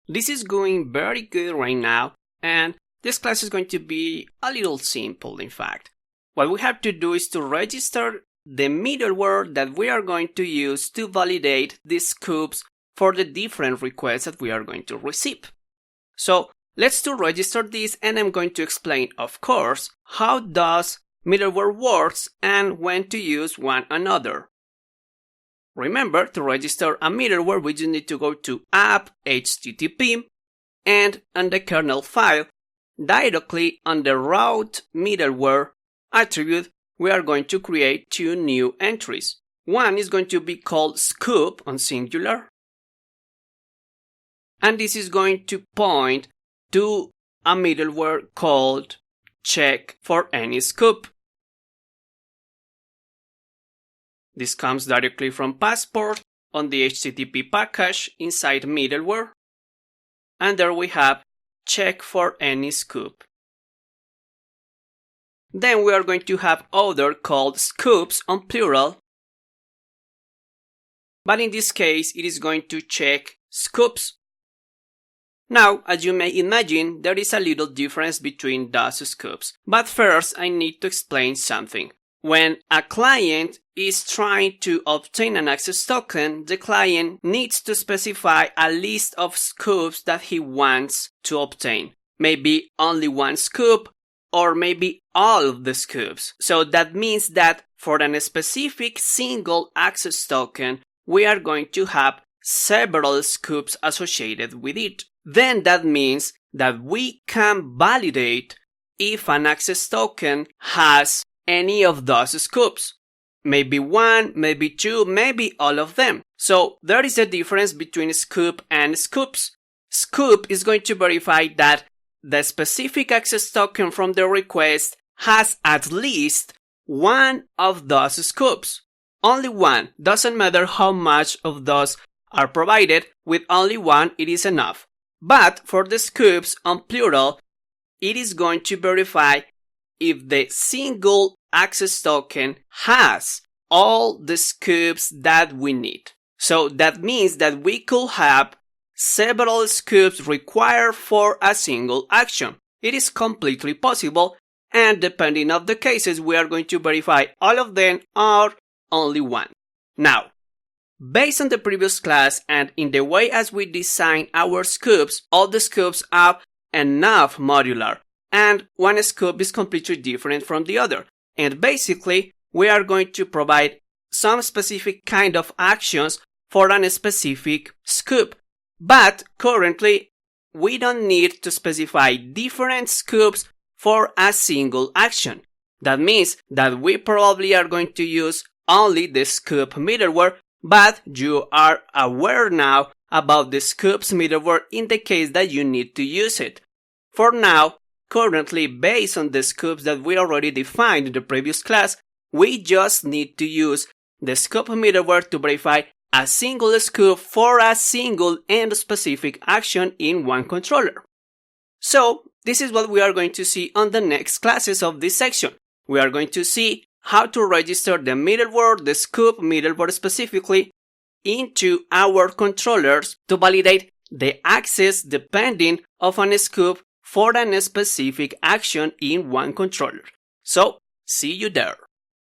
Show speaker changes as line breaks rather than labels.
This is going very good right now, and this class is going to be a little simple in fact. What we have to do is to register the middleware that we are going to use to validate the scopes for the different requests that we are going to receive. So let's register this, and I'm going to explain, of course, how does middleware works and when to use one another. Remember, to register a middleware, we just need to go to app http, and on the kernel file, directly on the route middleware attribute, we are going to create two new entries. One is going to be called scoop on singular, and this is going to point to a middleware called check for any scoop. This comes directly from Passport on the HTTP package inside middleware. And there we have check for any scoop. Then we are going to have other called scoops on plural. But in this case, it is going to check scoops. Now, as you may imagine, there is a little difference between those scoops. But first, I need to explain something. When a client is trying to obtain an access token, the client needs to specify a list of scoops that he wants to obtain. Maybe only one scoop, or maybe all of the scoops. So that means that for a specific single access token, we are going to have several scoops associated with it. Then that means that we can validate if an access token has any of those scoops. Maybe one, maybe two, maybe all of them. So there is a difference between scoop and scoops. Scoop is going to verify that the specific access token from the request has at least one of those scoops. Only one. Doesn't matter how much of those are provided. With only one, it is enough. But for the scoops on plural, it is going to verify if the single access token has all the scoops that we need. So that means that we could have several scoops required for a single action. It is completely possible, and depending on the cases, we are going to verify all of them or only one. Now, based on the previous class and in the way as we design our scoops, all the scoops are enough modular, and one scoop is completely different from the other. And basically, we are going to provide some specific kind of actions for a specific scoop. But currently, we don't need to specify different scoops for a single action. That means that we probably are going to use only the scoop middleware, but you are aware now about the scoops middleware in the case that you need to use it. For now, currently, based on the scoops that we already defined in the previous class, we just need to use the scoop middleware to verify a single scoop for a single and specific action in one controller. So, this is what we are going to see on the next classes of this section. We are going to see how to register the middleware, the scoop middleware specifically, into our controllers to validate the access depending of a scoop for a specific action in one controller. So, see you there.